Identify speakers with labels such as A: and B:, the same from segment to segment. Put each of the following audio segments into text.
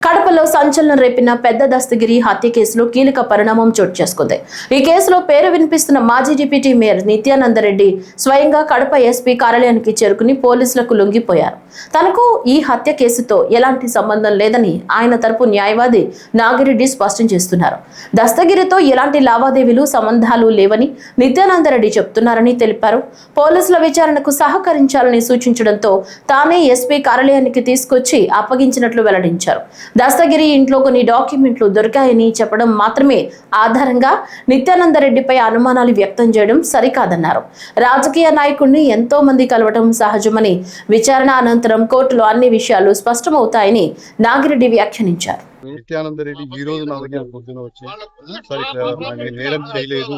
A: కడపలో సంచలనం రేపిన పెద్ద దస్తగిరి హత్య కేసులో కీలక పరిణామం చోటు చేసుకుంది. ఈ కేసులో పేరు వినిపిస్తున్న మాజీ డిప్యూటీ మేయర్ నిత్యానందరెడ్డి స్వయంగా కడప ఎస్పీ కార్యాలయానికి చేరుకుని పోలీసులకు లొంగిపోయారు. తనకు ఈ హత్య కేసుతో ఎలాంటి సంబంధం లేదని ఆయన తరపు న్యాయవాది నాగిరెడ్డి స్పష్టం చేస్తున్నారు. దస్తగిరితో ఎలాంటి లావాదేవీలు సంబంధాలు లేవని నిత్యానందరెడ్డి చెప్తున్నారని తెలిపారు. పోలీసుల విచారణకు సహకరించాలని సూచించడంతో తానే ఎస్పీ కార్యాలయానికి తీసుకొచ్చి అప్పగించినట్లు వెల్లడించారు. దస్తగిరి ఇంట్లో కొన్ని డాక్యుమెంట్లు దొరికాయని చెప్పడం మాత్రమే ఆధారంగా నిత్యానందరెడ్డిపై అనుమానాలు వ్యక్తం చేయడం సరికాదన్నారు. రాజకీయ నాయకుడిని ఎంతో మంది కలవటం సహజమని, విచారణ అనంతరం కోర్టులో అన్ని విషయాలు స్పష్టమవుతాయని నాగిరెడ్డి వ్యాఖ్యానించారు.
B: నిత్యానందరెడ్డి ఈ రోజు నా దగ్గర పొద్దున వచ్చి నేను నేరం చేయలేదు,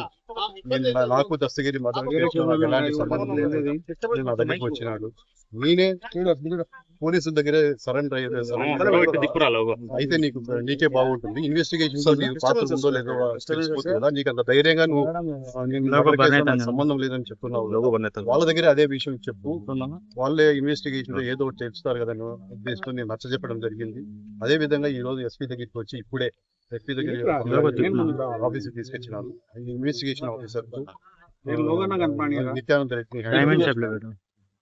B: నాకు దస్తగిరి మర్డర్ కేసులో నాకు ఎలాంటి సంబంధం లేదు, నా దగ్గరికి వచ్చినాడు. నేనే పోలీసుల దగ్గర సరెండర్ అయితే నీకే బాగుంటుంది, ఇన్వెస్టిగేషన్ పాత్ర ఉందో లేదో తెలిసిపోతుంది కదా, నీకు అంత ధైర్యంగా నువ్వు సంబంధం లేదని చెప్తున్నావు. వాళ్ళ దగ్గర అదే విషయం చెప్పు, వాళ్ళే ఇన్వెస్టిగేషన్ లో ఏదో ఒకటి తెలుస్తారు కదా ఉద్దేశంతో నేను నచ్చ చెప్పడం జరిగింది. అదే విధంగా ఈ రోజు ఎస్పీ దగ్గరికి వచ్చి ఇప్పుడే ఎస్పీ దగ్గర ఆఫీస్కి తీసుకొచ్చినారు. ఇన్వెస్టిగేషన్ ఆఫీసర్ నిత్యానంద రెడ్డి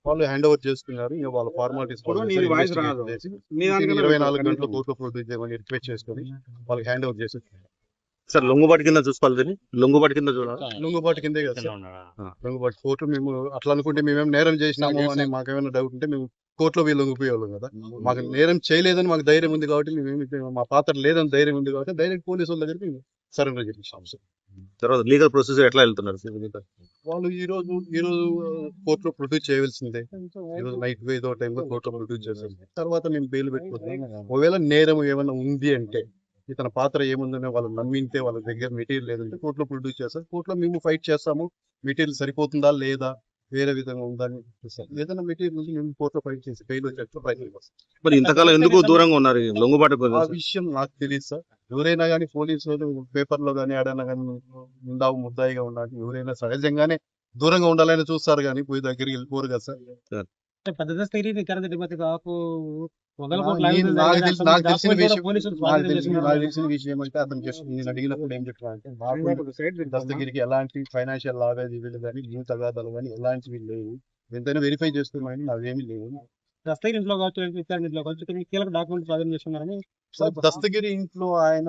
B: వాళ్ళు హ్యాండ్ ఓవర్ చేసుకున్నారు. ఇంకా వాళ్ళ ఫార్మాలిటీస్ 24 గంటలు కోర్టులో ప్రొడ్యూస్ చేయమని రిక్వెస్ట్ చేసుకుని వాళ్ళకి హ్యాండ్ ఓవర్ చేసి
C: సార్ లొంగుబాటు కింద చూసుకోవాలి, లొంగుబాటు కింద చూడాలి,
B: లొంగుబాటు కిందే కదా సార్. లొంగుబాటు కోర్టు మేము అట్లా అనుకుంటే మేమేం నేరం చేసినాము అని మాకేమైనా డౌట్ ఉంటే మేము కోర్టులో వీళ్ళు లొంగిపోయేవాళ్ళం కదా. మాకు నేరం చేయలేదని మాకు ధైర్యం ఉంది కాబట్టి మేము మా పాత్ర లేదని ధైర్యం ఉంది కాబట్టి డైరెక్ట్ పోలీసుల దగ్గరికి మేము సరెండర్ చేసాం సార్.
C: తర్వాత లీగల్ ప్రొసీజర్ ఎట్లా వెళ్తున్నారు?
B: వాళ్ళు ఈ రోజు కోర్టులో ప్రొడ్యూస్ చేయవలసిందే. ఈ రోజు నైట్ ఏదో టైంలో కోర్టులో ప్రొడ్యూస్ చేయాలి. తర్వాత మేము బెయిల్ పెట్టుకుంటాం. ఒకవేళ నేరం ఏమైనా ఉంది అంటే, ఇతని పాత్ర ఏముందనే వాళ్ళు నమ్మింటే, వాళ్ళ దగ్గర మెటీరియల్ లేదంటే కోర్టులో ప్రొడ్యూస్ చేస్తారు. కోర్టులో మేము ఫైట్ చేస్తాము, మెటీరియల్ సరిపోతుందా లేదా, వేరే విధంగా ఉందని ఏదైనా మెటీరియల్ నుంచి మేము కోర్టులో ఫైట్ చేసి బెయిల్ వచ్చేట్టు ప్రయత్నం చేస్తాం.
C: మరి ఇంతకాలం ఎందుకు దూరంగా ఉన్నారు లొంగుబాటు?
B: ఆ విషయం నాకు తెలియదు సార్. ఎవరైనా కానీ పోలీసులు పేపర్లో కానీ ఆడైనా కానీ ముందావు ముద్దాయిగా ఉండాలి, ఎవరైనా సహజంగానే దూరంగా ఉండాలని చూస్తారు కానీ పోయి దగ్గరికి వెళ్ళిపోరు కదా సార్.
D: నాకు
B: తెలిసిన విషయం అంటే అతను జస్ట్ నేను అడిగినప్పుడు ఏం చెప్తానంటే, దస్తగిరికి ఎలాంటి ఫైనాన్షియల్ లావాదేవీలు కానీ భూ తగాదాలు కానీ ఎలాంటివి లేవు, ఎంతైనా వెరిఫై చేస్తున్నాయని నావేమీ లేవు.
D: దస్తగిరి ఇంట్లో కావచ్చు కీలక డాక్యుమెంట్ స్వాధీనం చేస్తున్నారని
B: సార్. దస్తగిరి ఇంట్లో ఆయన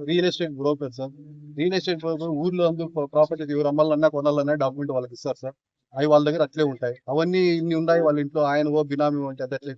B: real estate broker sir. Real estate broker ఊర్లో అందరూ ప్రాపర్టీ ఎవరు అమ్మాలన్నా కొనాలన్నా డాక్యుమెంట్ వాళ్ళకి ఇస్తారు సార్. అవి వాళ్ళ దగ్గర అట్లే ఉంటాయి. అవన్నీ ఇన్ని ఉన్నాయి వాళ్ళ ఇంట్లో. ఆయన బినామీ అంటే అట్లే